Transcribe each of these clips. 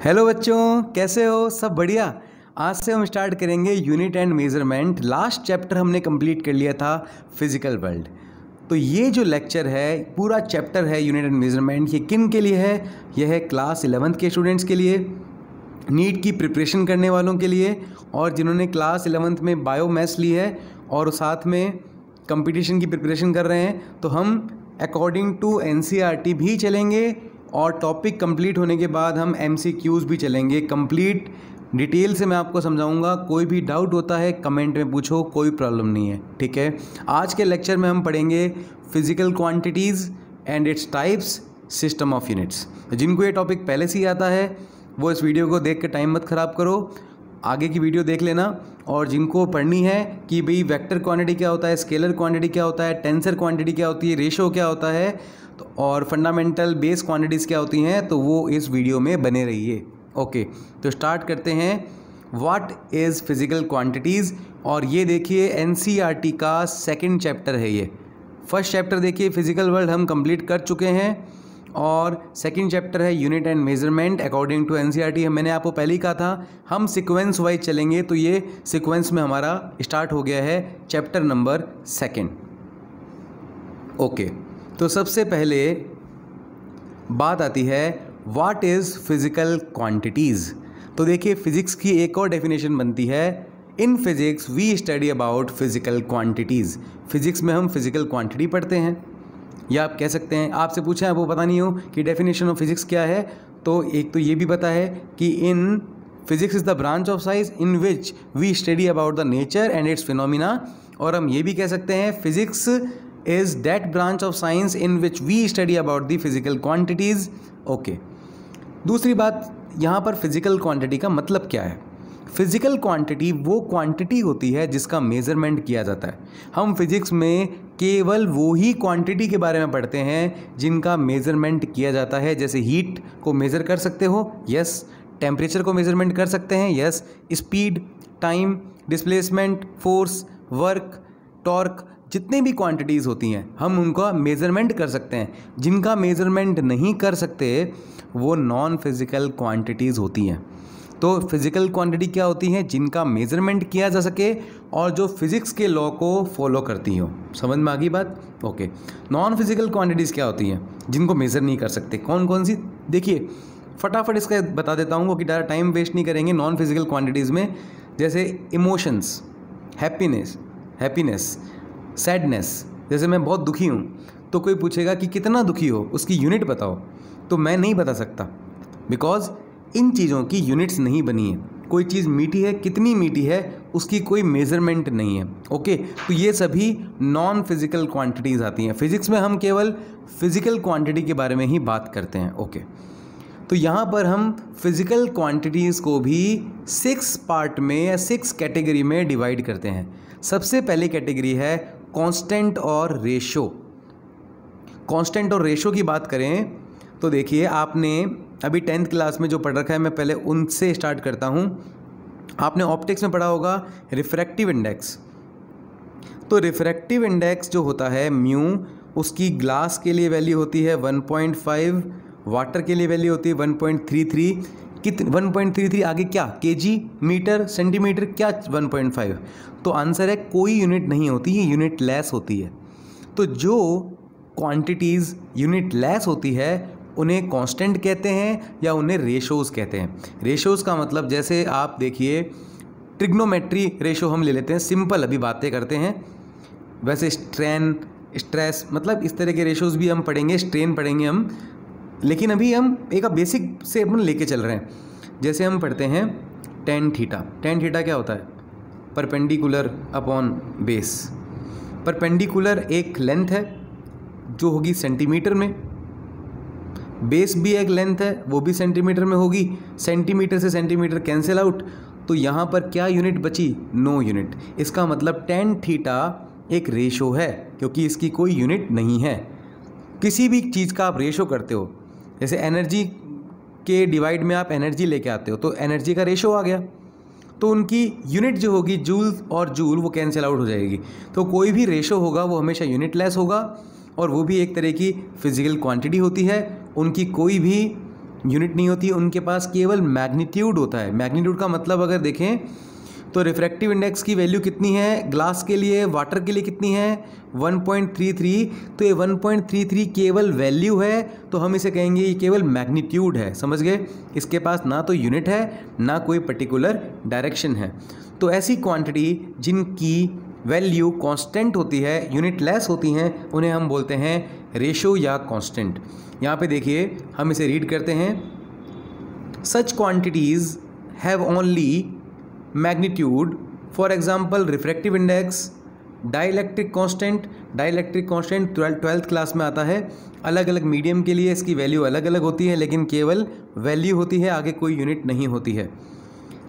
Hello बच्चों, कैसे हो? सब बढ़िया। आज से हम स्टार्ट करेंगे unit and measurement. Last chapter हमने कंप्लीट कर लिया था फिजिकल वर्ल्ड। तो ये जो लेक्चर है, पूरा चैप्टर है यूनिट एंड मेजरमेंट, ये किन के लिए है? यह है क्लास 11th के स्टूडेंट्स के लिए, नीट की प्रिपरेशन करने वालों के लिए, और जिन्होंने क्लास 11th में बायो मैथ्स ली है और साथ में कंपटीशन की प्रिपरेशन कर रहे हैं। तो हम अकॉर्डिंग टू एनसीईआरटी भी चलेंगे और टॉपिक कंप्लीट होने के बाद हम एमसीक्यूज़ भी चलेंगे। कंप्लीट डिटेल से मैं आपको समझाऊंगा। कोई भी डाउट होता है कमेंट में पूछो, कोई प्रॉब्लम नहीं है, ठीक है। आज के लेक्चर में हम पढ़ेंगे physical quantities and its types, system of units. जिनको ये टॉपिक पहले से ही आता है वो इस वीडियो को देख के टाइम मत ख़राब करो, आगे की वीडियो देख लेना। और जिनको पढ़नी है कि भाई वेक्टर क्वांटिटी क्या होता है, स्केलर क्वांटिटी क्या होता है, टेंसर क्वांटिटी क्या होती है, रेशो क्या होता है, तो और फंडामेंटल बेस क्वांटिटीज़ क्या होती हैं, तो वो इस वीडियो में बने रहिए। ओके, तो स्टार्ट करते हैं। What is physical quantities. और ये देखिए एनसीईआरटी का सेकंड चैप्टर है। ये फर्स्ट चैप्टर देखिए फिजिकल वर्ल्ड हम कंप्लीट कर चुके हैं, और सेकंड चैप्टर है unit and measurement according to NCERT. मैंने आपको पहले ही कहा था हम सीक्वेंस वाइज चलेंगे, तो ये सीक्वेंस में हमारा स्टार्ट हो गया है चैप्टर नंबर 2। ओके, तो सबसे पहले बात आती है व्हाट इज़ फिजिकल क्वांटिटीज़। तो देखिए फिजिक्स की एक और डेफिनेशन बनती है, in physics we study about physical quantities. Physics में हम फिजिकल क्वांटिटी पढ़ते हैं, या आप कह सकते हैं, आपसे पूछा है वो पता नहीं हो कि डेफिनेशन ऑफ फिजिक्स क्या है, तो एक तो ये भी पता है कि in physics is the branch of science in which we study about the nature and its phenomena. और हम ये भी कह सकते हैं physics is that branch of science in which we study about the physical quantities. Okay, दूसरी बात यहाँ पर फिजिकल क्वांटिटी का मतलब क्या है। फिजिकल क्वांटिटी वो क्वांटिटी होती है जिसका मेज़रमेंट किया जाता है। हम फिजिक्स में केवल वो ही क्वांटिटी के बारे में पढ़ते हैं जिनका मेज़रमेंट किया जाता है। जैसे हीट को मेज़र कर सकते हो, यस। टेम्परेचर को मेज़रमेंट कर सकते हैं, yes. Speed, time, displacement, force, work, torque, जितनी भी क्वांटिटीज़ होती हैं हम उनका मेज़रमेंट कर सकते हैं। जिनका मेज़रमेंट नहीं कर सकते वो नॉन फिज़िकल क्वांटिटीज़ होती हैं। तो फिज़िकल क्वांटिटी क्या होती हैं? जिनका मेज़रमेंट किया जा सके और जो फिज़िक्स के लॉ को फॉलो करती हो। समझ में आ गई बात? ओके। नॉन फिज़िकल क्वांटिटीज़ क्या होती हैं? जिनको मेज़र नहीं कर सकते। कौन कौन सी? देखिए फटाफट इसका बता देता हूँ कि ज़्यादा टाइम वेस्ट नहीं करेंगे। नॉन फिज़िकल क्वांटिटीज़ में जैसे इमोशंस, हैप्पीनेस, सैडनेस। जैसे मैं बहुत दुखी हूँ तो कोई पूछेगा कि कितना दुखी हो, उसकी यूनिट बताओ, तो मैं नहीं बता सकता, बिकॉज इन चीज़ों की यूनिट्स नहीं बनी है। कोई चीज़ मीठी है, कितनी मीठी है, उसकी कोई मेज़रमेंट नहीं है। ओके, तो ये सभी नॉन फिज़िकल क्वांटिटीज़ आती हैं। फिज़िक्स में हम केवल फिज़िकल क्वांटिटी के बारे में ही बात करते हैं। ओके, तो यहाँ पर हम फिज़िकल क्वांटिटीज़ को भी 6 पार्ट में या 6 कैटेगरी में डिवाइड करते हैं। सबसे पहली कैटेगरी है कांस्टेंट और रेशो। कांस्टेंट और रेशो की बात करें तो देखिए आपने अभी 10th क्लास में जो पढ़ रखा है, मैं पहले उनसे स्टार्ट करता हूँ। आपने ऑप्टिक्स में पढ़ा होगा रिफ्रैक्टिव इंडेक्स। तो रिफ्रैक्टिव इंडेक्स जो होता है म्यू, उसकी ग्लास के लिए वैल्यू होती है 1.5, वाटर के लिए वैल्यू होती है 1.33। 1.33 आगे क्या? केजी, मीटर, सेंटीमीटर, क्या 1.5? तो आंसर है कोई यूनिट नहीं होती, ये यूनिट लेस होती है। तो जो क्वांटिटीज़ यूनिट लेस होती है उन्हें कांस्टेंट कहते हैं या उन्हें रेशोज़ कहते हैं। रेशोज़ का मतलब जैसे आप देखिए ट्रिग्नोमेट्री रेशो हम ले लेते हैं, सिंपल अभी बातें करते हैं। वैसे स्ट्रेन, स्ट्रेस, मतलब इस तरह के रेशोज़ भी हम पढ़ेंगे, स्ट्रेन पढ़ेंगे हम, लेकिन अभी हम एक बेसिक से अपन लेके चल रहे हैं। जैसे हम पढ़ते हैं टेन थीटा। टेन थीटा क्या होता है? Perpendicular upon base. परपेंडिकुलर एक लेंथ है जो होगी सेंटीमीटर में, बेस भी एक लेंथ है वो भी सेंटीमीटर में होगी। सेंटीमीटर से सेंटीमीटर कैंसिल आउट, तो यहाँ पर क्या यूनिट बची? No unit. इसका मतलब टेन थीटा एक रेशो है क्योंकि इसकी कोई यूनिट नहीं है। किसी भी चीज़ का आप रेशो करते हो, जैसे एनर्जी के डिवाइड में आप एनर्जी लेके आते हो तो एनर्जी का रेशो आ गया, तो उनकी यूनिट जो होगी जूल और जूल वो कैंसिल आउट हो जाएगी। तो कोई भी रेशो होगा वो हमेशा यूनिट लेस होगा, और वो भी एक तरह की फिजिकल क्वांटिटी होती है। उनकी कोई भी यूनिट नहीं होती, उनके पास केवल मैग्नीट्यूड होता है। मैग्नीट्यूड का मतलब अगर देखें तो रिफ्रैक्टिव इंडेक्स की वैल्यू कितनी है ग्लास के लिए, वाटर के लिए कितनी है 1.33, तो ये 1.33 केवल वैल्यू है, तो हम इसे कहेंगे ये केवल मैग्नीट्यूड है। समझ गए? इसके पास ना तो यूनिट है ना कोई पर्टिकुलर डायरेक्शन है। तो ऐसी क्वांटिटी जिनकी वैल्यू कांस्टेंट होती है, यूनिट लेस होती हैं, उन्हें हम बोलते हैं रेशो या कांस्टेंट। यहाँ पे देखिए हम इसे रीड करते हैं, such quantities have only magnitude, for example refractive index, dielectric constant. Dielectric constant 12th class में आता है। अलग अलग मीडियम के लिए इसकी वैल्यू अलग अलग होती है, लेकिन केवल वैल्यू होती है, आगे कोई यूनिट नहीं होती है।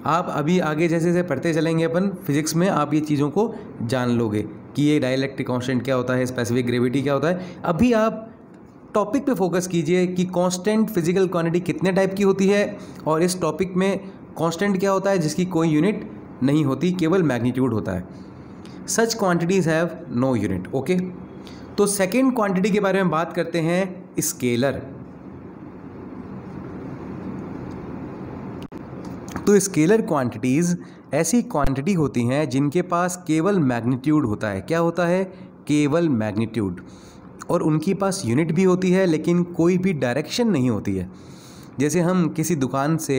आप अभी आगे जैसे जैसे पढ़ते चलेंगे अपन फिजिक्स में, आप ये चीज़ों को जान लोगे कि ये डाइलेक्ट्रिक कांस्टेंट क्या होता है, स्पेसिफिक ग्रेविटी क्या होता है। अभी आप टॉपिक पे फोकस कीजिए कि कांस्टेंट फिजिकल क्वांटिटी कितने टाइप की होती है, और इस टॉपिक में कांस्टेंट क्या होता है जिसकी कोई यूनिट नहीं होती, केवल मैग्नीट्यूड होता है। Such quantities have no unit. Okay, तो सेकेंड क्वांटिटी के बारे में बात करते हैं, स्केलर। तो स्केलर क्वांटिटीज़ ऐसी क्वांटिटी होती हैं जिनके पास केवल मैग्नीट्यूड होता है। क्या होता है? केवल मैग्नीट्यूड, और उनके पास यूनिट भी होती है लेकिन कोई भी डायरेक्शन नहीं होती है। जैसे हम किसी दुकान से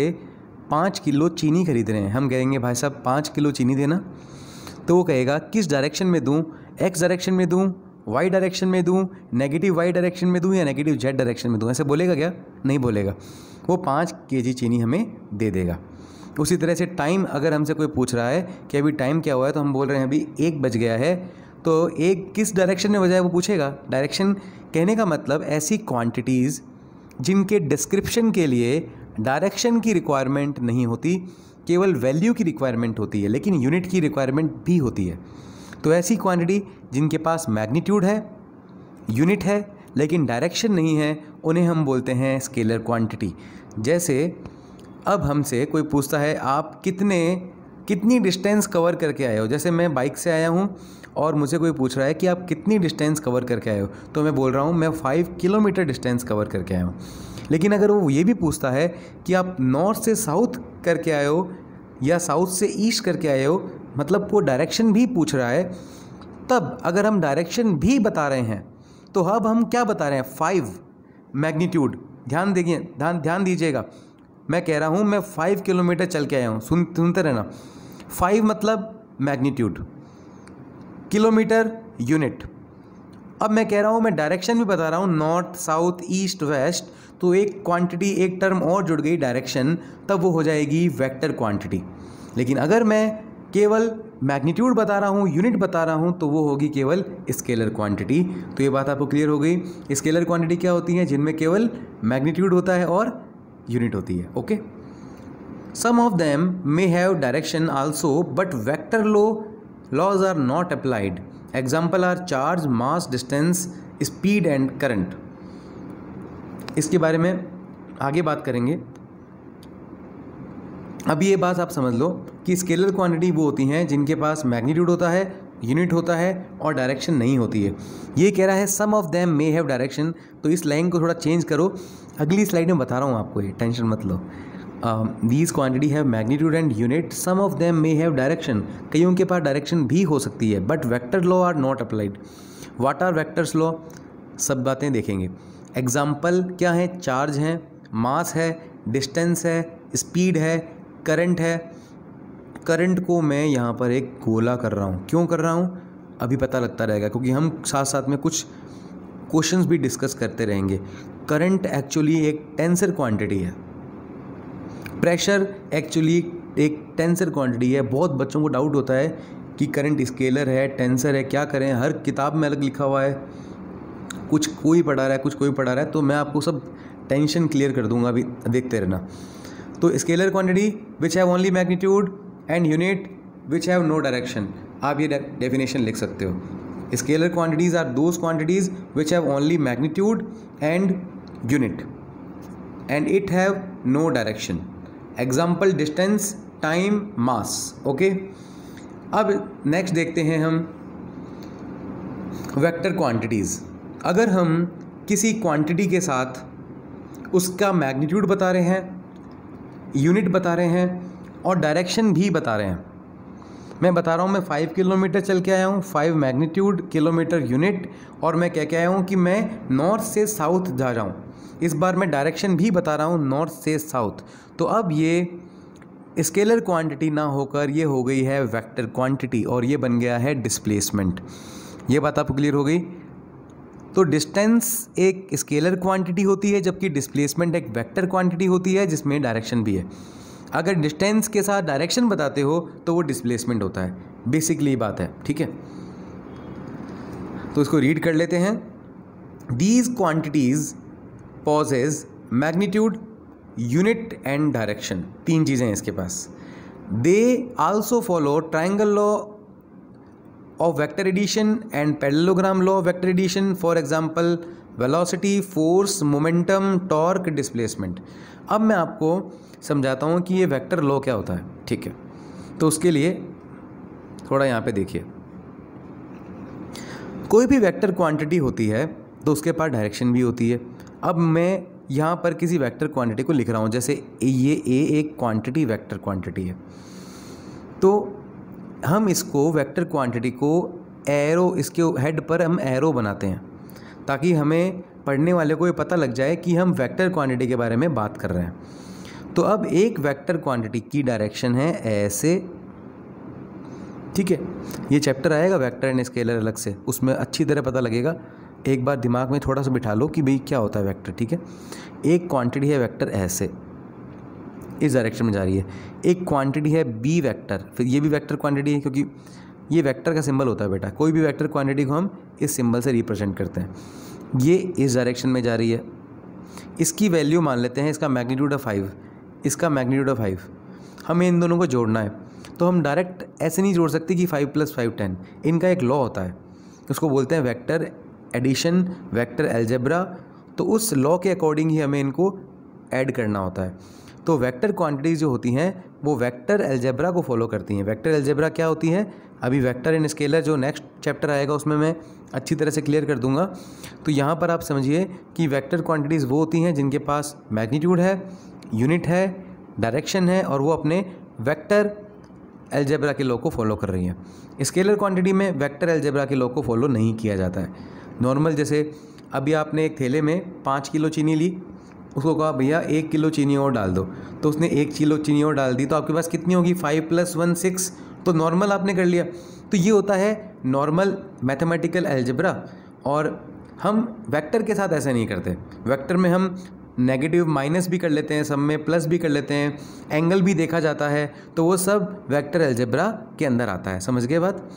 5 किलो चीनी खरीद रहे हैं, हम कहेंगे भाई साहब 5 किलो चीनी देना, तो वो कहेगा किस डायरेक्शन में दूँ, एक्स डायरेक्शन में दूँ, वाई डायरेक्शन में दूँ, नेगेटिव वाई डायरेक्शन में दूँ या नेगेटिव जेड डायरेक्शन में दूँ। ऐसे बोलेगा क्या? नहीं बोलेगा। वो 5 kg चीनी हमें दे देगा। उसी तरह से टाइम, अगर हमसे कोई पूछ रहा है कि अभी टाइम क्या हुआ है, तो हम बोल रहे हैं अभी 1 बज गया है, तो 1 किस डायरेक्शन में बजा है वो पूछेगा। डायरेक्शन कहने का मतलब ऐसी क्वांटिटीज़ जिनके डिस्क्रिप्शन के लिए डायरेक्शन की रिक्वायरमेंट नहीं होती, केवल वैल्यू की रिक्वायरमेंट होती है, लेकिन यूनिट की रिक्वायरमेंट भी होती है। तो ऐसी क्वांटिटी जिनके पास मैग्नीट्यूड है, यूनिट है, लेकिन डायरेक्शन नहीं है, उन्हें हम बोलते हैं स्केलर क्वांटिटी। जैसे अब हमसे कोई पूछता है आप कितनी डिस्टेंस कवर करके आए हो। जैसे मैं बाइक से आया हूँ और मुझे कोई पूछ रहा है कि आप कितनी डिस्टेंस कवर करके आए हो, तो मैं बोल रहा हूँ मैं 5 किलोमीटर डिस्टेंस कवर करके आया हूँ। लेकिन अगर वो ये भी पूछता है कि आप नॉर्थ से साउथ करके आए हो या साउथ से ईस्ट करके आए हो, मतलब वो डायरेक्शन भी पूछ रहा है, तब अगर हम डायरेक्शन भी बता रहे हैं तो अब हम क्या बता रहे हैं? 5 मैग्नीट्यूड। ध्यान दीजिएगा, मैं कह रहा हूँ मैं 5 किलोमीटर चल के आया हूँ, सुनते रहना। 5 मतलब मैग्नीट्यूड, किलोमीटर यूनिट। अब मैं कह रहा हूँ मैं डायरेक्शन भी बता रहा हूँ, नॉर्थ साउथ ईस्ट वेस्ट, तो एक क्वांटिटी, एक टर्म और जुड़ गई डायरेक्शन, तब वो हो जाएगी वेक्टर क्वांटिटी। लेकिन अगर मैं केवल मैग्नीट्यूड बता रहा हूँ, यूनिट बता रहा हूँ, तो वो होगी केवल स्केलर क्वांटिटी। तो ये बात आपको क्लियर हो गई। स्केलर क्वांटिटी क्या होती है? जिनमें केवल मैग्नीट्यूड होता है और यूनिट होती है। Okay, some of them may have direction also but vector laws are not applied. Example are charge, mass, distance, speed and current. इसके बारे में आगे बात करेंगे। अभी ये बात आप समझ लो कि स्केलर क्वांटिटी वो होती हैं जिनके पास मैग्नीट्यूड होता है, यूनिट होता है और डायरेक्शन नहीं होती है। ये कह रहा है some of them may have direction, तो इस लाइन को थोड़ा चेंज करो, अगली स्लाइड में बता रहा हूँ आपको, ये टेंशन मत लो। These quantity have magnitude and unit, some of them may have direction, कईयों के पास डायरेक्शन भी हो सकती है, but vector law are not applied. What are vectors law? सब बातें देखेंगे। एग्जाम्पल क्या है? चार्ज है, मास है, डिस्टेंस है, स्पीड है, करंट है। करंट को मैं यहाँ पर एक गोला कर रहा हूँ, क्यों कर रहा हूँ अभी पता लगता रहेगा, क्योंकि हम साथ साथ में कुछ क्वेश्चंस भी डिस्कस करते रहेंगे। करंट एक्चुअली एक टेंसर क्वांटिटी है, प्रेशर एक्चुअली एक टेंसर क्वांटिटी है। बहुत बच्चों को डाउट होता है कि करंट स्केलर है, टेंसर है, क्या करें, हर किताब में अलग लिखा हुआ है, कुछ कोई पढ़ा रहा है, कुछ कोई पढ़ा रहा है, तो मैं आपको सब टेंशन क्लियर कर दूंगा, अभी देखते रहना। तो scalar quantity which have only magnitude and unit which have no direction, आप ये डेफिनेशन लिख सकते हो। Scalar quantities are those quantities which have only magnitude and unit and it have no direction. Example distance, time, mass. Okay, अब next देखते हैं हम vector quantities. अगर हम किसी क्वांटिटी के साथ उसका मैग्नीट्यूड बता रहे हैं, यूनिट बता रहे हैं और डायरेक्शन भी बता रहे हैं। मैं बता रहा हूँ मैं 5 किलोमीटर चल के आया हूँ, 5 मैग्नीट्यूड, किलोमीटर यूनिट, और मैं कह के आया हूँ कि मैं नॉर्थ से साउथ जा रहा हूँ। इस बार मैं डायरेक्शन भी बता रहा हूँ, नॉर्थ से साउथ। तो अब ये स्केलर क्वांटिटी ना होकर ये हो गई है वेक्टर क्वांटिटी और ये बन गया है डिस्प्लेसमेंट। ये बात आपको क्लियर हो गई। तो डिस्टेंस एक स्केलर क्वांटिटी होती है जबकि डिस्प्लेसमेंट एक वेक्टर क्वांटिटी होती है जिसमें डायरेक्शन भी है। अगर डिस्टेंस के साथ डायरेक्शन बताते हो तो वो डिस्प्लेसमेंट होता है। बेसिकली बात है, ठीक है। तो इसको रीड कर लेते हैं। These quantities possess magnitude, unit and direction, 3 चीज़ें हैं इसके पास। They also follow triangle law of vector addition and parallelogram law of vector addition. For example velocity, force, momentum, torque, displacement. अब मैं आपको समझाता हूँ कि ये वेक्टर लॉ क्या होता है, ठीक है। तो उसके लिए थोड़ा यहाँ पे देखिए, कोई भी वेक्टर क्वांटिटी होती है तो उसके पास डायरेक्शन भी होती है। अब मैं यहाँ पर किसी वेक्टर क्वांटिटी को लिख रहा हूँ, जैसे ये ए एक क्वांटिटी वेक्टर क्वांटिटी है, तो हम इसको वेक्टर क्वांटिटी को एरो, इसके हेड पर हम एरो बनाते हैं ताकि हमें पढ़ने वाले को ये पता लग जाए कि हम वेक्टर क्वांटिटी के बारे में बात कर रहे हैं। तो अब एक वेक्टर क्वांटिटी की डायरेक्शन है ऐसे, ठीक है। ये चैप्टर आएगा वेक्टर एंड स्केलर अलग से, उसमें अच्छी तरह पता लगेगा। एक बार दिमाग में थोड़ा सा बिठा लो कि भाई क्या होता है वेक्टर, ठीक है। एक क्वांटिटी है वेक्टर ऐसे, इस डायरेक्शन में जा रही है। एक क्वांटिटी है बी वेक्टर, फिर ये भी वेक्टर क्वांटिटी है क्योंकि ये वेक्टर का सिंबल होता है बेटा। कोई भी वेक्टर क्वांटिटी को हम इस सिंबल से रिप्रेजेंट करते हैं। ये इस डायरेक्शन में जा रही है। इसकी वैल्यू मान लेते हैं, इसका मैग्नीट्यूड है 5, इसका मैग्नीट्यूड है 5। हमें इन दोनों को जोड़ना है तो हम डायरेक्ट ऐसे नहीं जोड़ सकते कि 5 + 5 10। इनका एक लॉ होता है, उसको बोलते हैं वेक्टर एडिशन, वेक्टर अलजेब्रा। तो उस लॉ के अकॉर्डिंग ही हमें इनको ऐड करना होता है। तो वेक्टर क्वांटिटीज़ जो होती हैं वो वेक्टर अलजेब्रा को फॉलो करती हैं। वेक्टर अलजेब्रा क्या होती है, अभी वेक्टर एंड स्केलर जो नेक्स्ट चैप्टर आएगा उसमें मैं अच्छी तरह से क्लियर कर दूंगा। तो यहाँ पर आप समझिए कि वेक्टर क्वांटिटीज़ वो होती हैं जिनके पास मैग्नीट्यूड है, यूनिट है, डायरेक्शन है और वो अपने वेक्टर अलजेब्रा के लॉ को फॉलो कर रही हैं। स्केलर क्वांटिटी में वेक्टर अलजेब्रा के लॉ को फॉलो नहीं किया जाता है। नॉर्मल जैसे अभी आपने एक थैले में 5 किलो चीनी ली, उसको कहा भैया 1 किलो चीनी और डाल दो, तो उसने 1 किलो चीनी और डाल दी, तो आपके पास कितनी होगी, 5 + 1 6। तो नॉर्मल आपने कर लिया। तो ये होता है नॉर्मल मैथमेटिकल अलजेब्रा। और हम वेक्टर के साथ ऐसा नहीं करते। वेक्टर में हम नेगेटिव माइनस भी कर लेते हैं, सब में प्लस भी कर लेते हैं, एंगल भी देखा जाता है, तो वो सब वेक्टर अलजेब्रा के अंदर आता है। समझ गए बात?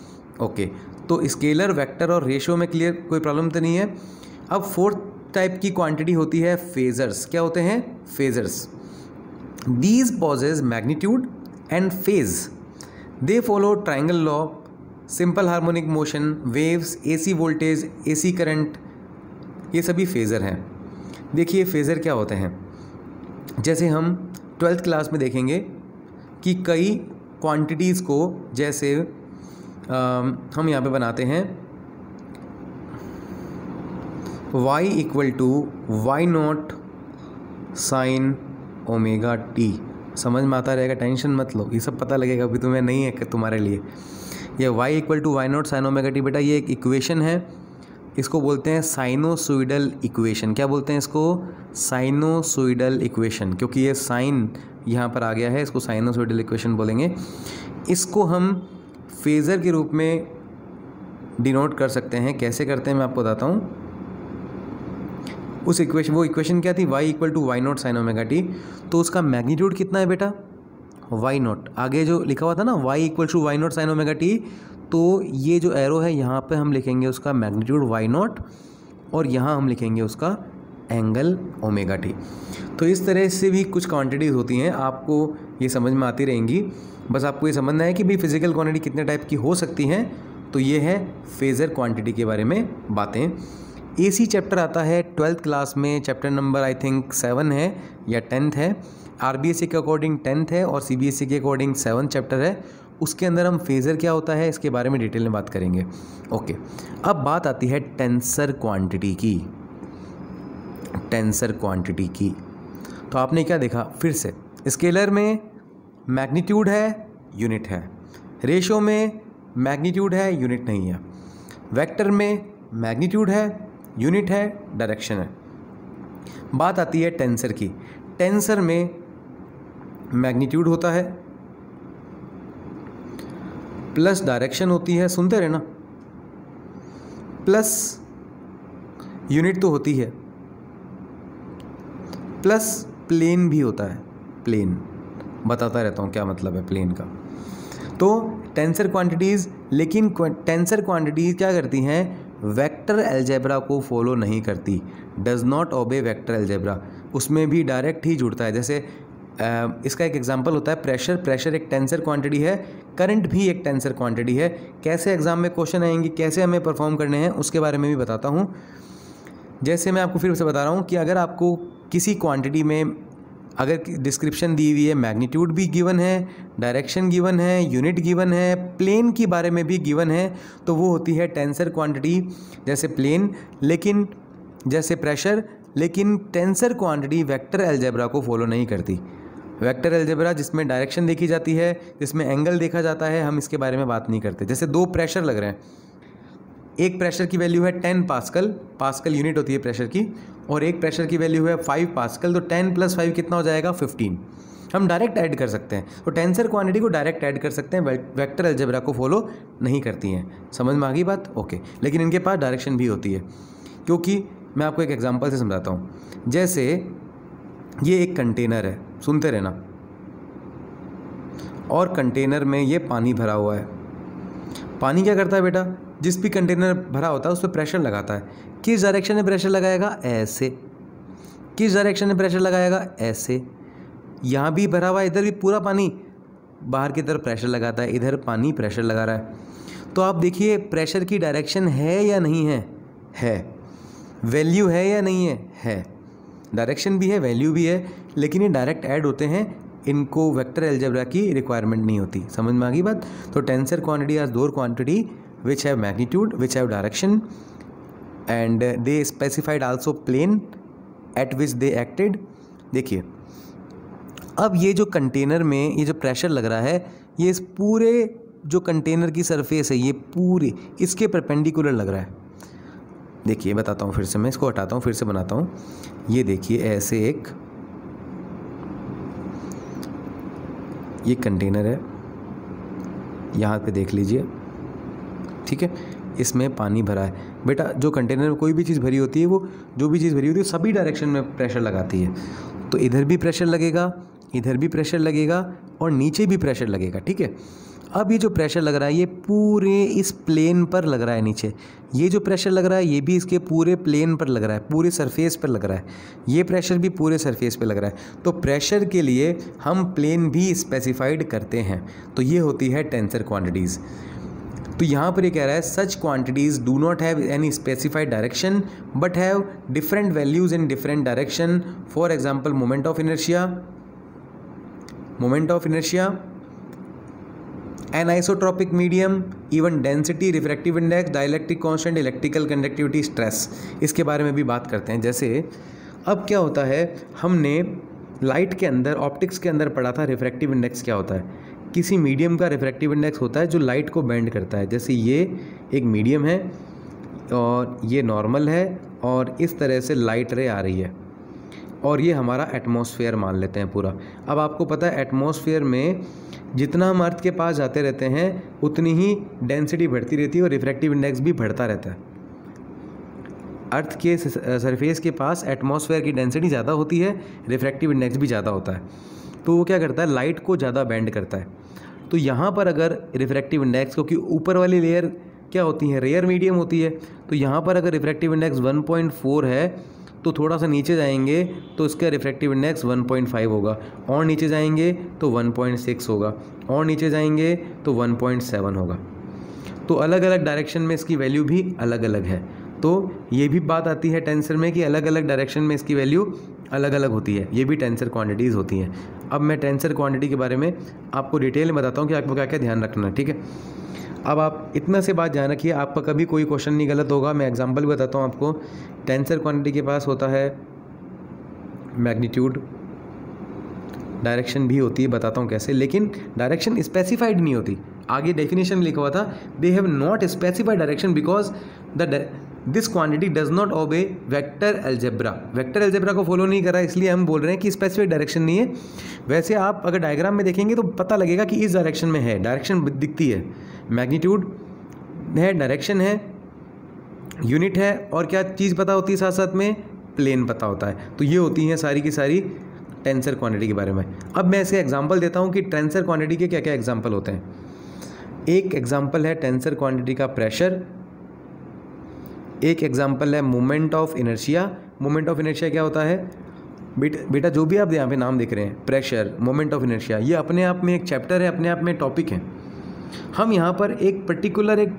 ओके। तो स्केलर, वेक्टर और रेशियो में क्लियर, कोई प्रॉब्लम तो नहीं है। अब 4th टाइप की क्वांटिटी होती है फेजर्स। क्या होते हैं? Phasors. These possess magnitude and phase, they follow triangle law, simple harmonic motion, waves, AC voltage, AC current, ये सभी फेज़र हैं। देखिए फेज़र क्या होते हैं, जैसे हम 12th क्लास में देखेंगे कि कई क्वांटिटीज़ को, जैसे हम यहाँ पे बनाते हैं y = y0 sin ω t। समझ में आता रहेगा, टेंशन मत लो, ये सब पता लगेगा, अभी तुम्हें नहीं है तुम्हारे लिए। ये y = y0 sin ω t बेटा, ये एक इक्वेशन है, इसको बोलते हैं साइनोसॉइडल इक्वेशन। क्या बोलते हैं इसको? साइनोसॉइडल इक्वेशन, क्योंकि ये साइन यहाँ पर आ गया है, इसको साइनोसॉइडल इक्वेशन बोलेंगे। इसको हम फेज़र के रूप में डिनोट कर सकते हैं। कैसे करते हैं मैं आपको बताता हूँ। वो इक्वेशन क्या थी? y = y0 sin ω t। तो उसका मैग्नीट्यूड कितना है बेटा? y0। आगे जो लिखा हुआ था ना y = y0 sin ω t, तो ये जो एरो है यहाँ पे हम लिखेंगे उसका मैग्नीट्यूड y0 और यहाँ हम लिखेंगे उसका एंगल ω t। तो इस तरह से भी कुछ क्वांटिटीज़ होती हैं, आपको ये समझ में आती रहेंगी। बस आपको ये समझना है कि भाई फिजिकल क्वांटिटी कितने टाइप की हो सकती हैं। तो ये है फेज़र क्वांटिटी के बारे में बातें। एसी चैप्टर आता है 12th क्लास में, चैप्टर नंबर आई थिंक 7 है या 10th है। आरबीएसई के अकॉर्डिंग 10th है और सीबीएसई के अकॉर्डिंग 7th चैप्टर है। उसके अंदर हम फेज़र क्या होता है इसके बारे में डिटेल में बात करेंगे। ओके, अब बात आती है टेंसर क्वांटिटी की। टेंसर क्वांटिटी की तो आपने क्या देखा, फिर से स्केलर में मैग्नीट्यूड है, यूनिट है, रेशो में मैग्नीट्यूड है, यूनिट नहीं है, वेक्टर में मैग्नीट्यूड है, यूनिट है, डायरेक्शन है। बात आती है टेंसर की। टेंसर में मैग्नीट्यूड होता है प्लस डायरेक्शन होती है, सुनते रहे ना, प्लस यूनिट तो होती है, प्लस प्लेन भी होता है। प्लेन बताता रहता हूँ क्या मतलब है प्लेन का। तो टेंसर क्वांटिटीज़, लेकिन टेंसर क्वांटिटीज़ क्या करती हैं, वेक्टर अलजेब्रा को फॉलो नहीं करती, does not obey vector algebra. उसमें भी डायरेक्ट ही जुड़ता है। जैसे इसका एक एग्जांपल होता है प्रेशर। प्रेशर एक टेंसर क्वांटिटी है, करंट भी एक टेंसर क्वांटिटी है। कैसे एग्जाम में क्वेश्चन आएंगे, कैसे हमें परफॉर्म करने हैं, उसके बारे में भी बताता हूँ। जैसे मैं आपको फिर से बता रहा हूँ कि अगर आपको किसी क्वांटिटी में अगर डिस्क्रिप्शन दी हुई है, मैग्नीट्यूड भी गिवन है, डायरेक्शन गिवन है, यूनिट गिवन है, प्लेन के बारे में भी गिवन है, तो वो होती है टेंसर क्वांटिटी। जैसे प्लेन, लेकिन जैसे प्रेशर, लेकिन टेंसर क्वांटिटी वेक्टर अलजेब्रा को फॉलो नहीं करती। वेक्टर अलजेब्रा जिसमें डायरेक्शन देखी जाती है, जिसमें एंगल देखा जाता है, हम इसके बारे में बात नहीं करते। जैसे दो प्रेशर लग रहे हैं, एक प्रेशर की वैल्यू है 10 पास्कल, पास्कल यूनिट होती है प्रेशर की, और एक प्रेशर की वैल्यू है 5 पास्कल, तो 10 + 5 कितना हो जाएगा, 15। हम डायरेक्ट ऐड कर सकते हैं। तो टेंसर क्वांटिटी को डायरेक्ट ऐड कर सकते हैं, वेक्टर अलजेब्रा को फॉलो नहीं करती हैं। समझ में आ गई बात? ओके। लेकिन इनके पास डायरेक्शन भी होती है, क्योंकि मैं आपको एक एग्जांपल से समझाता हूँ। जैसे ये एक कंटेनर है, सुनते रहना, और कंटेनर में ये पानी भरा हुआ है। पानी क्या करता है बेटा, जिस भी कंटेनर भरा होता है उस पर प्रेशर लगाता है। किस डायरेक्शन में प्रेशर लगाएगा, ऐसे। किस डायरेक्शन में प्रेशर लगाएगा, ऐसे। यहाँ भी भरा हुआ है, इधर भी पूरा पानी बाहर की तरफ प्रेशर लगाता है, इधर पानी प्रेशर लगा रहा है। तो आप देखिए प्रेशर की डायरेक्शन है या नहीं है, है। वैल्यू है या नहीं है, है। डायरेक्शन भी है, वैल्यू भी है, लेकिन ये डायरेक्ट ऐड होते हैं, इनको वेक्टर अलजेब्रा की रिक्वायरमेंट नहीं होती। समझ में आ गई बात? तो टेंसर क्वांटिटी आर दोर quantity which have magnitude, which have direction, and they specified also plane at which they acted। देखिए अब ये जो कंटेनर में ये जो प्रेशर लग रहा है, ये इस पूरे जो कंटेनर की सरफेस है, ये पूरी इसके परपेंडिकुलर लग रहा है। देखिए बताता हूँ फिर से, मैं इसको हटाता हूँ, फिर से बनाता हूँ। ये देखिए ऐसे एक ये कंटेनर है, यहाँ पे देख लीजिए, ठीक है। इसमें पानी भरा है। बेटा जो कंटेनर में कोई भी चीज़ भरी होती है, वो जो भी चीज़ भरी होती है सभी डायरेक्शन में प्रेशर लगाती है। तो इधर भी प्रेशर लगेगा, इधर भी प्रेशर लगेगा, और नीचे भी प्रेशर लगेगा, ठीक है। अब ये जो प्रेशर लग रहा है, ये पूरे इस प्लेन पर लग रहा है नीचे। ये जो प्रेशर लग रहा है, ये भी इसके पूरे प्लेन पर लग रहा है, पूरे सरफेस पर लग रहा है। ये प्रेशर भी पूरे सरफेस पे लग रहा है। तो प्रेशर के लिए हम प्लेन भी स्पेसिफाइड करते हैं। तो ये होती है टेंसर क्वांटिटीज़। तो यहाँ पर ये कह रहा है such quantities do not have any specified direction but have different values in different direction. For example moment of inertia, anisotropic medium, even density, refractive index, dielectric constant, electrical conductivity, stress. इसके बारे में भी बात करते हैं। जैसे अब क्या होता है, हमने लाइट के अंदर, ऑप्टिक्स के अंदर पढ़ा था रिफ्रैक्टिव इंडेक्स क्या होता है। किसी मीडियम का रिफ्रैक्टिव इंडेक्स होता है जो लाइट को बेंड करता है। जैसे ये एक मीडियम है और ये नॉर्मल है, और इस तरह से लाइट रे आ रही है, और ये हमारा एटमॉस्फेयर मान लेते हैं पूरा। अब आपको पता है एटमॉस्फेयर में जितना हम अर्थ के पास जाते रहते हैं उतनी ही डेंसिटी बढ़ती रहती है और रिफ्रैक्टिव इंडेक्स भी बढ़ता रहता है। अर्थ के सरफेस के पास एटमॉस्फेयर की डेंसिटी ज़्यादा होती है, रिफ्रैक्टिव इंडेक्स भी ज़्यादा होता है। तो वो क्या करता है, लाइट को ज़्यादा बेंड करता है। तो यहाँ पर अगर रिफ्रैक्टिव इंडेक्स, क्योंकि ऊपर वाली लेयर क्या होती है, रेयर मीडियम होती है, तो यहाँ पर अगर रिफ्रैक्टिव इंडेक्स 1.4 है तो थोड़ा सा नीचे जाएंगे तो इसका रिफ्रैक्टिव इंडेक्स 1.5 होगा, और नीचे जाएंगे तो 1.6 होगा, और नीचे जाएंगे तो 1.7 होगा। तो अलग अलग डायरेक्शन में इसकी वैल्यू भी अलग अलग है। तो ये भी बात आती है टेंसर में कि अलग अलग डायरेक्शन में इसकी वैल्यू अलग अलग होती है। ये भी टेंसर क्वांटिटीज़ होती हैं। अब मैं टेंसर क्वांटिटी के बारे में आपको डिटेल में बताता हूँ कि आपको क्या क्या ध्यान रखना है, ठीक है। अब आप इतना से बात ध्यान रखिए, आपका कभी कोई क्वेश्चन नहीं गलत होगा। मैं एग्जांपल बताता हूँ आपको। टेंसर क्वांटिटी के पास होता है मैग्नीट्यूड, डायरेक्शन भी होती है, बताता हूँ कैसे, लेकिन डायरेक्शन स्पेसिफाइड नहीं होती। आगे डेफिनेशन लिखा हुआ था, they have not specified direction because this quantity does not obey vector algebra. Vector algebra को फॉलो नहीं कर रहा है, इसलिए हम बोल रहे हैं कि स्पेसिफिक डायरेक्शन नहीं है। वैसे आप अगर डायग्राम में देखेंगे तो पता लगेगा कि इस डायरेक्शन में है, डायरेक्शन दिखती है, मैग्नीट्यूड है, डायरेक्शन है, यूनिट है, और क्या चीज़ पता होती है साथ साथ में, प्लेन पता होता है। तो ये होती हैं सारी की सारी टेंसर क्वांटिटी के बारे में। अब मैं ऐसे एग्जांपल देता हूँ कि टेंसर क्वांटिटी के क्या क्या एग्जांपल होते हैं। एक एग्जांपल है टेंसर क्वांटिटी का प्रेशर, एक एग्जांपल है moment of inertia. Moment of inertia क्या होता है बेटा जो भी आप यहाँ पे नाम देख रहे हैं, प्रेशर, मोमेंट ऑफ इनर्शिया, ये अपने आप में एक चैप्टर है, अपने आप में टॉपिक है। हम यहाँ पर एक पर्टिकुलर एक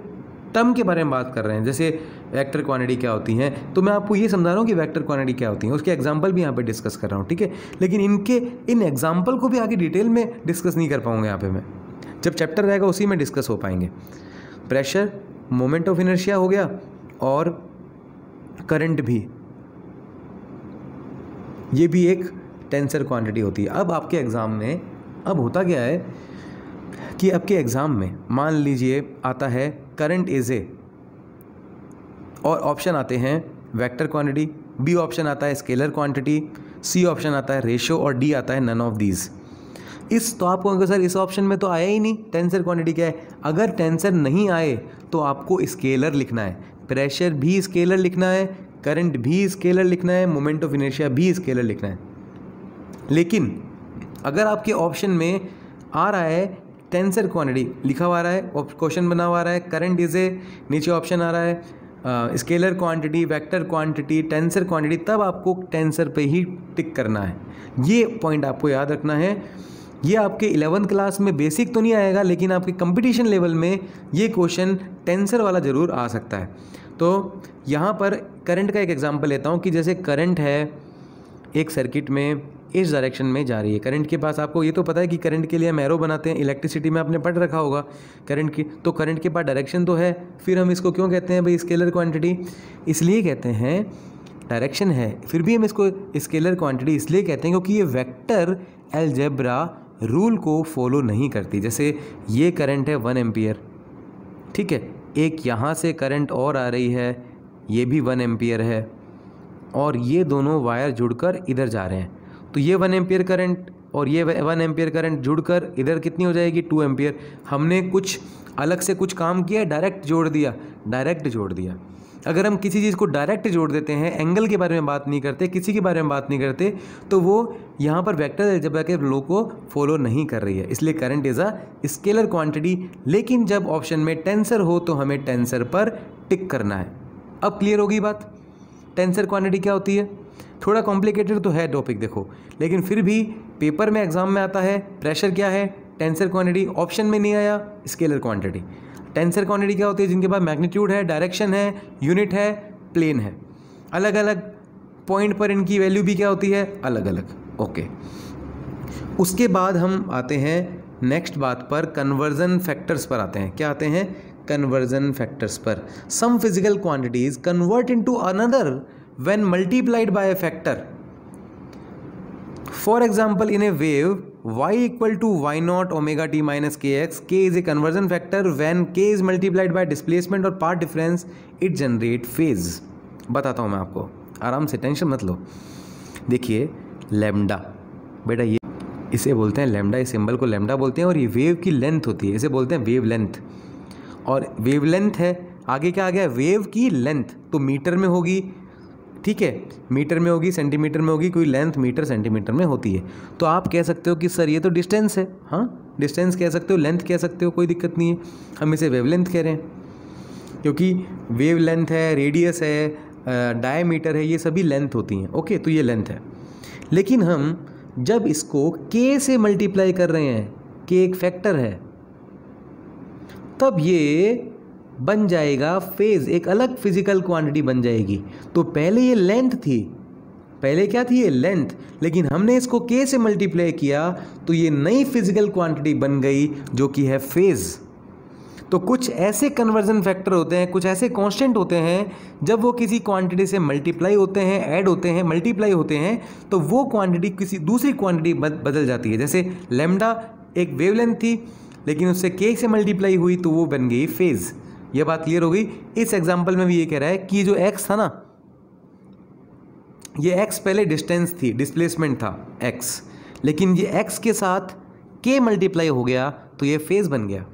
टर्म के बारे में बात कर रहे हैं, जैसे वेक्टर क्वांटिटी क्या होती हैं, तो मैं आपको ये समझा रहा हूँ कि वेक्टर क्वांटिटी क्या होती है, उसके एग्जांपल भी यहाँ पे डिस्कस कर रहा हूँ, ठीक है। लेकिन इन एग्जांपल को भी आगे डिटेल में डिस्कस नहीं कर पाऊँगा यहाँ पे मैं, जब चैप्टर रहेगा उसी में डिस्कस हो पाएंगे। प्रेशर, मोमेंट ऑफ इनर्शिया हो गया, और करंट भी, ये भी एक टेंसर क्वांटिटी होती है। अब आपके एग्ज़ाम में अब होता क्या है कि आपके एग्ज़ाम में मान लीजिए आता है करंट इज ए, और ऑप्शन आते हैं वेक्टर क्वांटिटी, बी ऑप्शन आता है स्केलर क्वांटिटी, सी ऑप्शन आता है रेशो, और डी आता है नन ऑफ दीज। तो आपको अगर सर इस ऑप्शन में तो आया ही नहीं टेंसर क्वांटिटी क्या है, अगर टेंसर नहीं आए तो आपको स्केलर लिखना है, प्रेशर भी स्केलर लिखना है, करंट भी स्केलर लिखना है, मोमेंट ऑफ इनर्शिया भी स्केलर लिखना है। लेकिन अगर आपके ऑप्शन में आ रहा है टेंसर क्वांटिटी लिखा हुआ आ रहा है, क्वेश्चन बना हुआ आ रहा है करंट इज ए, नीचे ऑप्शन आ रहा है scalar quantity, vector quantity, tensor quantity, तब आपको टेंसर पे ही टिक करना है। ये पॉइंट आपको याद रखना है। ये आपके 11th क्लास में बेसिक तो नहीं आएगा, लेकिन आपके कंपटीशन लेवल में ये क्वेश्चन टेंसर वाला ज़रूर आ सकता है। तो यहाँ पर करंट का एक एग्जांपल लेता हूँ कि जैसे करंट है एक सर्किट में इस डायरेक्शन में जा रही है। करंट के पास, आपको ये तो पता है कि करंट के लिए हम एरो बनाते हैं, इलेक्ट्रिसिटी में आपने पढ़ रखा होगा करंट की, तो करंट के पास डायरेक्शन तो है, फिर हम इसको क्यों कहते हैं भाई स्केलर क्वांटिटी, इसलिए कहते हैं डायरेक्शन है, फिर भी हम इसको स्केलर क्वांटिटी इसलिए कहते हैं क्योंकि ये वेक्टर अलजेब्रा रूल को फॉलो नहीं करती। जैसे ये करंट है 1 एम्पियर, ठीक है, एक यहाँ से करंट और आ रही है, ये भी 1 एम्पियर है, और ये दोनों वायर जुड़कर इधर जा रहे हैं, तो ये 1 एम्पियर करंट और ये 1 एम्पियर करंट जुड़कर इधर कितनी हो जाएगी 2 एम्पियर। हमने कुछ अलग से कुछ काम किया, डायरेक्ट जोड़ दिया। अगर हम किसी चीज़ को डायरेक्ट जोड़ देते हैं, एंगल के बारे में बात नहीं करते, किसी के बारे में बात नहीं करते, तो वो यहाँ पर वेक्टर अलजेब्रा के लॉ को फॉलो नहीं कर रही है, इसलिए current is a scalar quantity. लेकिन जब ऑप्शन में टेंसर हो तो हमें टेंसर पर टिक करना है। अब क्लियर होगी बात, टेंसर क्वांटिटी क्या होती है। थोड़ा कॉम्प्लिकेटेड तो है टॉपिक देखो, लेकिन फिर भी पेपर में एग्जाम में आता है प्रेशर क्या है, टेंसर क्वांटिटी, ऑप्शन में नहीं आया स्केलर क्वांटिटी। टेंसर क्वांटिटी क्या होती है, जिनके पास मैग्नीट्यूड है, डायरेक्शन है, यूनिट है, प्लेन है, अलग अलग पॉइंट पर इनकी वैल्यू भी क्या होती है, अलग अलग। ओके, उसके बाद हम आते हैं नेक्स्ट बात पर, कन्वर्जन फैक्टर्स पर आते हैं। क्या आते हैं, कन्वर्जन फैक्टर्स पर। Some physical quantities convert into another when multiplied by a factor. For example, in a wave y equal to y naught omega t minus kx, k is a conversion factor when k is multiplied by displacement और path difference, it generate phase। बताता हूँ मैं आपको, आराम से, tension मत लो। देखिए lambda, बेटा ये इसे बोलते हैं लैम्डा, इस सिंबल को लैम्डा बोलते हैं, और ये वेव की लेंथ होती है, इसे बोलते हैं वेव लेंथ। और वेव लेंथ है, आगे क्या आ गया, वेव की लेंथ, तो मीटर में होगी, ठीक है, मीटर में होगी, सेंटीमीटर में होगी, कोई लेंथ मीटर सेंटीमीटर में होती है। तो आप कह सकते हो कि सर ये तो डिस्टेंस है, हाँ डिस्टेंस कह सकते हो, लेंथ कह सकते हो, कोई दिक्कत नहीं है, हम इसे वेवलेंथ कह रहे हैं, क्योंकि वेव लेंथ है, रेडियस है, डायमीटर है, ये सभी लेंथ होती हैं। ओके, तो ये लेंथ है। लेकिन हम जब इसको k से मल्टीप्लाई कर रहे हैं, k एक फैक्टर है, तब ये बन जाएगा फेज, एक अलग फिजिकल क्वांटिटी बन जाएगी। तो पहले ये लेंथ थी, पहले क्या थी, ये लेंथ, लेकिन हमने इसको k से मल्टीप्लाई किया तो ये नई फिजिकल क्वांटिटी बन गई जो कि है फेज। तो कुछ ऐसे कन्वर्जन फैक्टर होते हैं, कुछ ऐसे कांस्टेंट होते हैं, जब वो किसी क्वांटिटी से मल्टीप्लाई होते हैं, ऐड होते हैं, मल्टीप्लाई होते हैं, तो वो क्वांटिटी किसी दूसरी क्वांटिटी बदल जाती है। जैसे लैम्डा एक वेवलेंथ थी, लेकिन उससे के से मल्टीप्लाई हुई तो वो बन गई फेज़। ये बात क्लियर हो गई। इस एग्जाम्पल में भी ये कह रहा है कि जो एक्स था ना, ये एक्स पहले डिस्टेंस थी, डिस्प्लेसमेंट था एक्स, लेकिन ये एक्स के साथ के मल्टीप्लाई हो गया तो ये फेज़ बन गया।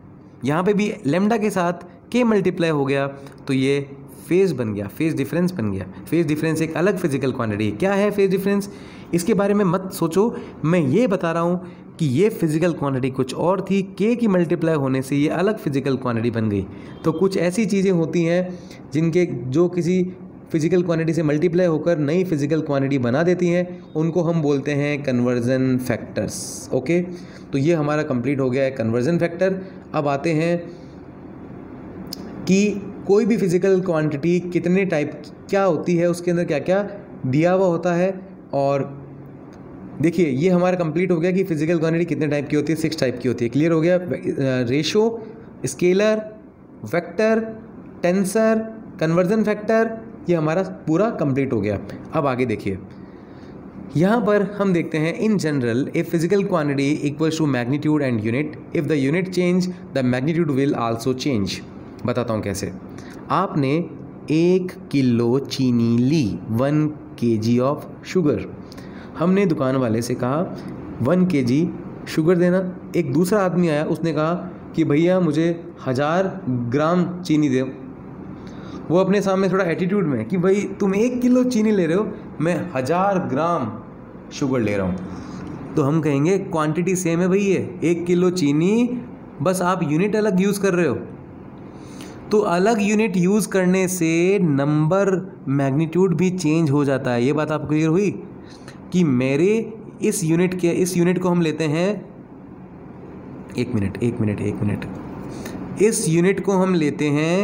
यहाँ पे भी लैम्डा के साथ के मल्टीप्लाई हो गया तो ये फेज़ बन गया, फेज़ डिफरेंस बन गया। फेज़ डिफरेंस एक अलग फिजिकल क्वांटिटी है। क्या है फेज़ डिफरेंस? इसके बारे में मत सोचो, मैं ये बता रहा हूँ कि ये फिजिकल क्वांटिटी कुछ और थी, के की मल्टीप्लाई होने से ये अलग फिजिकल क्वांटिटी बन गई। तो कुछ ऐसी चीज़ें होती हैं जिनके जो किसी फिजिकल क्वांटिटी से मल्टीप्लाई होकर नई फिजिकल क्वांटिटी बना देती हैं, उनको हम बोलते हैं कन्वर्जन फैक्टर्स। ओके, तो ये हमारा कंप्लीट हो गया है कन्वर्जन फैक्टर। अब आते हैं कि कोई भी फिजिकल क्वांटिटी कितने टाइप क्या होती है, उसके अंदर क्या क्या दिया हुआ होता है। और देखिए ये हमारा कंप्लीट हो गया कि फिजिकल क्वांटिटी कितने टाइप की होती है, 6 टाइप की होती है। क्लियर हो गया। Ratio, scalar, vector, tensor, conversion factor, ये हमारा पूरा कंप्लीट हो गया। अब आगे देखिए, यहाँ पर हम देखते हैं in general a physical quantity equals to magnitude and unit. If the unit change the magnitude will also change. बताता हूँ कैसे। आपने 1 किलो चीनी ली, 1 kg ऑफ शुगर। हमने दुकान वाले से कहा 1 kg शुगर देना। एक दूसरा आदमी आया, उसने कहा कि भैया मुझे 1000 ग्राम चीनी दे। वो अपने सामने थोड़ा एटीट्यूड में कि भाई तुम 1 किलो चीनी ले रहे हो, मैं 1000 ग्राम शुगर ले रहा हूँ। तो हम कहेंगे क्वांटिटी सेम है भाई, ये 1 किलो चीनी, बस आप यूनिट अलग यूज़ कर रहे हो। तो अलग यूनिट यूज़ करने से नंबर मैग्नीट्यूड भी चेंज हो जाता है। ये बात आपको क्लियर हुई कि मेरे इस यूनिट को हम लेते हैं, एक मिनट, इस यूनिट को हम लेते हैं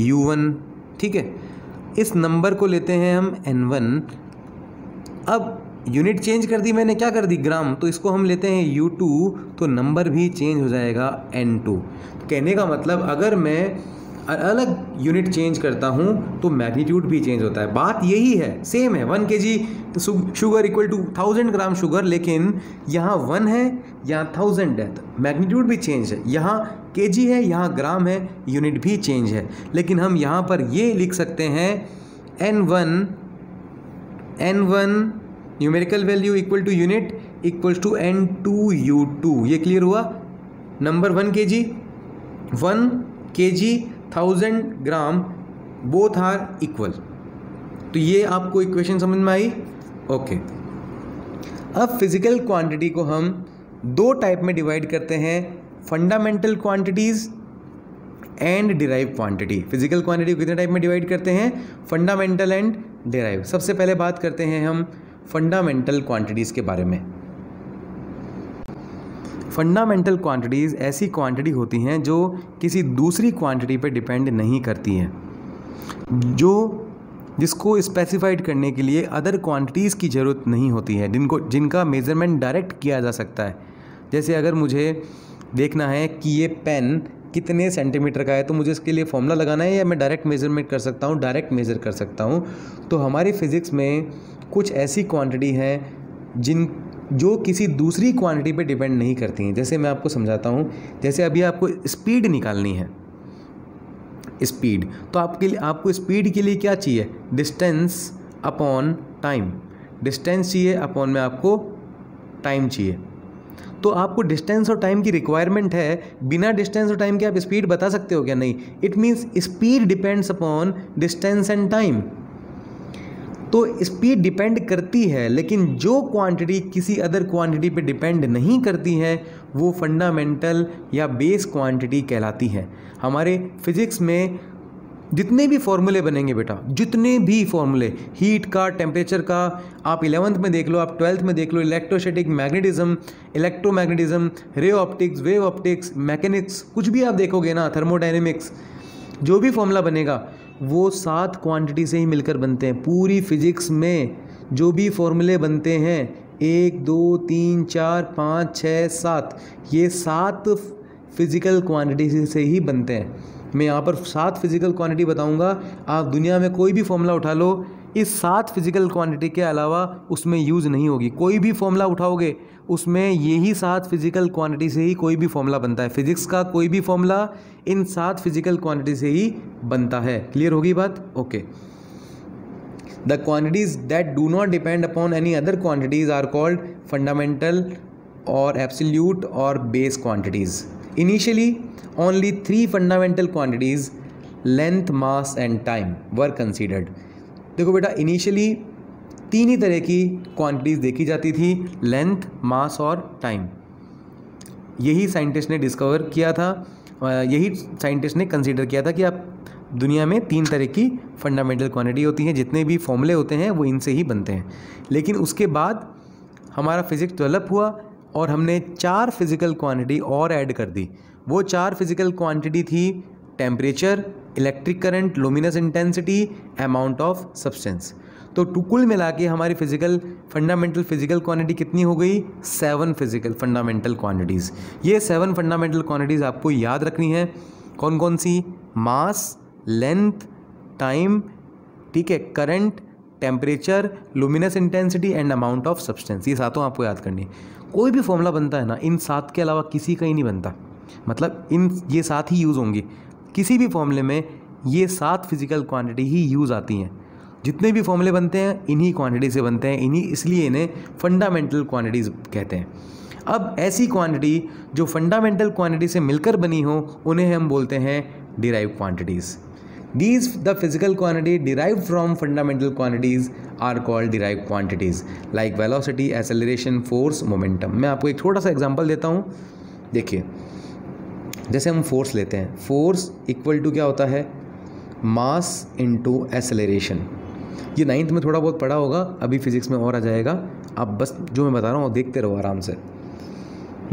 U1, ठीक है। इस नंबर को लेते हैं हम N1। अब यूनिट चेंज कर दी मैंने, क्या कर दी, ग्राम, तो इसको हम लेते हैं U2, तो नंबर भी चेंज हो जाएगा N2। कहने का मतलब अगर मैं अलग यूनिट चेंज करता हूँ तो मैग्नीट्यूड भी चेंज होता है। बात यही है, सेम है। 1 kg sugar equal to 1000 gram sugar, लेकिन यहाँ 1 है, यहाँ 1000 है, तो मैग्नीट्यूड भी चेंज है। यहाँ kg है, यहाँ ग्राम है, यूनिट भी चेंज है। लेकिन हम यहाँ पर ये लिख सकते हैं N1 numerical value equal to unit equals to N2 U2। ये क्लियर हुआ। Number 1 kg 1000 gram both are equal. तो ये आपको इक्वेशन समझ में आई। ओके, अब फिजिकल क्वांटिटी को हम 2 टाइप में डिवाइड करते हैं, fundamental quantities and derive quantity. Physical quantity को कितने टाइप में डिवाइड करते हैं, फंडामेंटल एंड डिराइव। सबसे पहले बात करते हैं हम फंडामेंटल क्वांटिटीज़ के बारे में। फंडामेंटल क्वांटिटीज़ ऐसी क्वांटिटी होती हैं जो किसी दूसरी क्वांटिटी पर डिपेंड नहीं करती हैं, जिसको स्पेसिफाइड करने के लिए अदर क्वांटिटीज़ की ज़रूरत नहीं होती है, जिनका मेज़रमेंट डायरेक्ट किया जा सकता है। जैसे अगर मुझे देखना है कि ये पेन कितने सेंटीमीटर का है, तो मुझे इसके लिए फॉर्मूला लगाना है या मैं डायरेक्ट मेज़रमेंट कर सकता हूँ, डायरेक्ट मेज़र कर सकता हूँ। तो हमारी फ़िज़िक्स में कुछ ऐसी क्वांटिटी हैं जो किसी दूसरी क्वांटिटी पे डिपेंड नहीं करती हैं। जैसे मैं आपको समझाता हूँ, जैसे अभी आपको स्पीड निकालनी है, स्पीड, तो आपको स्पीड के लिए क्या चाहिए, डिस्टेंस अपॉन टाइम। डिस्टेंस चाहिए, अपॉन में आपको टाइम चाहिए। तो आपको डिस्टेंस और टाइम की रिक्वायरमेंट है। बिना डिस्टेंस और टाइम के आप स्पीड बता सकते हो क्या? नहीं। It means speed depends upon distance and time. तो स्पीड डिपेंड करती है, लेकिन जो क्वांटिटी किसी अदर क्वांटिटी पे डिपेंड नहीं करती है वो फंडामेंटल या बेस क्वांटिटी कहलाती है। हमारे फिजिक्स में जितने भी फॉर्मूले बनेंगे बेटा, जितने भी फॉर्मूले, हीट का, टेम्परेचर का, आप 11th में देख लो, आप 12th में देख लो, electrostatic, magnetism, electromagnetism, ray optics, wave optics, mechanics, कुछ भी आप देखोगे ना, थर्मोडायनेमिक्स, जो भी फॉर्मूला बनेगा वो 7 क्वांटिटी से ही मिलकर बनते हैं। पूरी फिजिक्स में जो भी फॉर्मूले बनते हैं 1 2 3 4 5 6 7, ये 7 फिजिकल क्वांटिटी से ही बनते हैं। मैं यहाँ पर 7 फिजिकल क्वांटिटी बताऊँगा, आप दुनिया में कोई भी फॉर्मूला उठा लो, इस 7 फिजिकल क्वांटिटी के अलावा उसमें यूज़ नहीं होगी। कोई भी फॉर्मूला उठाओगे उसमें यही 7 फिजिकल क्वांटिटी से ही कोई भी फॉर्मूला बनता है। फिजिक्स का कोई भी फॉर्मूला इन 7 फिजिकल क्वांटिटी से ही बनता है। क्लियर होगी बात? Okay. The quantities that do not depend upon any other quantities are called fundamental और एब्सोल्यूट और base quantities. Initially only 3 fundamental quantities length, mass and time were considered. देखो बेटा, initially 3 ही तरह की क्वांटिटीज़ देखी जाती थी, लेंथ, मास और टाइम। यही साइंटिस्ट ने डिस्कवर किया था, यही साइंटिस्ट ने कंसीडर किया था कि आप दुनिया में 3 तरह की फंडामेंटल क्वांटिटी होती हैं, जितने भी फॉर्मूले होते हैं वो इनसे ही बनते हैं। लेकिन उसके बाद हमारा फिजिक्स डेवलप हुआ और हमने 4 फिजिकल क्वांटिटी और ऐड कर दी। वो 4 फिजिकल क्वांटिटी थी temperature, electric current, luminous intensity, amount of substance. तो कुल मिला के हमारी फंडामेंटल फिजिकल क्वांटिटी कितनी हो गई? 7 फिजिकल फंडामेंटल क्वांटिटीज़। ये 7 फंडामेंटल क्वांटिटीज़ आपको याद रखनी है। कौन कौन सी? मास, लेंथ, टाइम, ठीक है, current, temperature, luminous intensity and amount of substance. ये सातों आपको याद करनी है। कोई भी फॉर्मूला बनता है ना, इन 7 के अलावा किसी का ही नहीं बनता। मतलब ये 7 ही यूज़ होंगी किसी भी फॉर्मूले में। ये 7 फिजिकल क्वांटिटी ही यूज़ आती हैं। जितने भी फॉर्मूले बनते हैं इन्हीं क्वांटिटी से बनते हैं, इसलिए इन्हें फंडामेंटल क्वांटिटीज़ कहते हैं। अब ऐसी क्वांटिटी जो फंडामेंटल क्वांटिटी से मिलकर बनी हो उन्हें हम बोलते हैं derived quantities. These the physical quantity derived from fundamental quantities are called derived quantities like velocity, acceleration, force, momentum। मैं आपको एक छोटा सा एग्जांपल देता हूँ। देखिए, जैसे हम फोर्स लेते हैं, फोर्स इक्वल टू क्या होता है? मास इनटू एक्सेलरेशन। ये 9th में थोड़ा बहुत पढ़ा होगा, अभी फिजिक्स में और आ जाएगा। आप बस जो मैं बता रहा हूँ देखते रहो आराम से।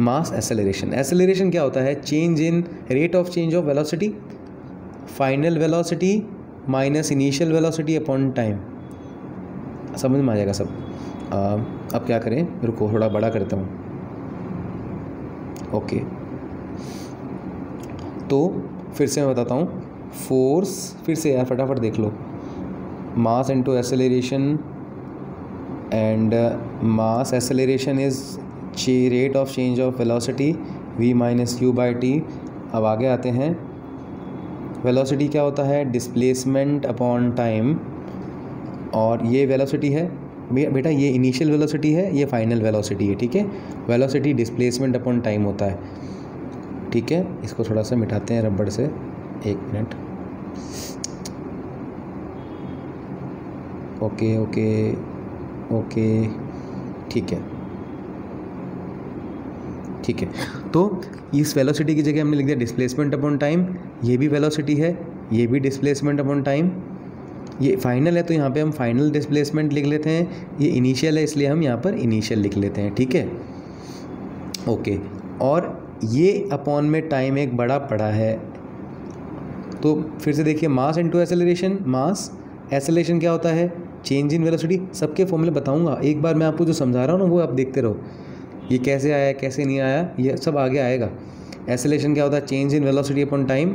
मास, एक्सेलरेशन। एक्सेलरेशन क्या होता है? Change in rate of change of velocity, final velocity minus initial velocity upon time. समझ में आ जाएगा सब। अब क्या करें, रुको थोड़ा बड़ा करता हूँ। ओके, तो फिर से मैं बताता हूँ। फोर्स, फिर से यार फटाफट देख लो। Mass into acceleration and mass acceleration is rate of change of velocity v minus u by t. अब आगे आते हैं। वेलोसिटी क्या होता है? Displacement upon time. और ये वेलोसिटी है बेटा, ये इनिशियल वेलोसिटी है, ये फाइनल वेलोसिटी है, ठीक है। वेलोसिटी डिस्प्लेसमेंट अपॉन टाइम होता है, ठीक है। इसको थोड़ा सा मिटाते हैं रबड़ से, 1 मिनट। ओके ओके ओके, ठीक है ठीक है। तो इस वेलोसिटी की जगह हमने लिख दिया डिस्प्लेसमेंट अपॉन टाइम। ये भी वेलोसिटी है, ये भी डिस्प्लेसमेंट अपॉन टाइम। ये फाइनल है तो यहाँ पे हम फाइनल डिस्प्लेसमेंट लिख लेते हैं। ये इनिशियल है इसलिए हम यहाँ पर इनिशियल लिख लेते हैं, ठीक है। ओके, और ये अपॉन में टाइम एक बड़ा पड़ा है। तो फिर से देखिए, मास इनटू एक्सेलरेशन। मास, एक्सेलरेशन क्या होता है? Change in velocity. सबके फॉर्मूले बताऊंगा, एक बार मैं आपको जो समझा रहा हूँ ना वो आप देखते रहो। ये कैसे आया कैसे नहीं आया ये सब आगे आएगा। एक्सेलरेशन क्या होता है? Change in velocity upon time.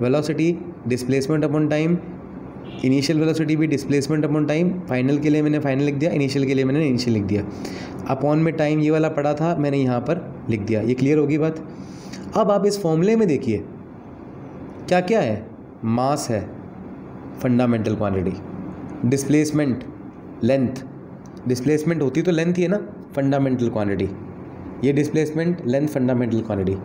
Velocity displacement upon time. Initial velocity भी डिस्प्लेसमेंट अपॉन टाइम। फाइनल के लिए मैंने फाइनल लिख दिया, इनिशियल के लिए मैंने इनिशियल लिख दिया। अपॉन में टाइम ये वाला पड़ा था, मैंने यहाँ पर लिख दिया। ये क्लियर होगी बात। अब आप इस फॉर्मूले में देखिए क्या क्या है। मास है fundamental quantity, displacement length, displacement होती तो लेंथ ही है ना फंडामेंटल क्वांटिटी, ये displacement length fundamental quantity,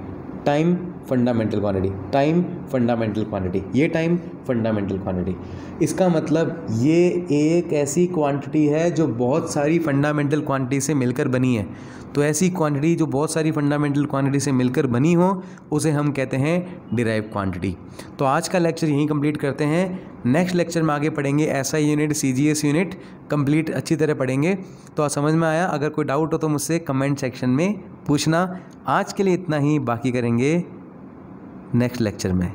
time fundamental quantity, time fundamental quantity, ये टाइम फंडामेंटल क्वांटिटी। इसका मतलब ये एक ऐसी क्वांटिटी है जो बहुत सारी फंडामेंटल क्वांटिटी से मिलकर बनी है। तो ऐसी क्वांटिटी जो बहुत सारी फंडामेंटल क्वांटिटी से मिलकर बनी हो उसे हम कहते हैं डिराइव्ड क्वांटिटी। तो आज का लेक्चर यहीं कंप्लीट करते हैं। नेक्स्ट लेक्चर में आगे पढ़ेंगे SI unit, CGS unit complete अच्छी तरह पढ़ेंगे। तो समझ में आया? अगर कोई डाउट हो तो मुझसे कमेंट सेक्शन में पूछना। आज के लिए इतना ही, बाकी करेंगे नेक्स्ट लेक्चर में।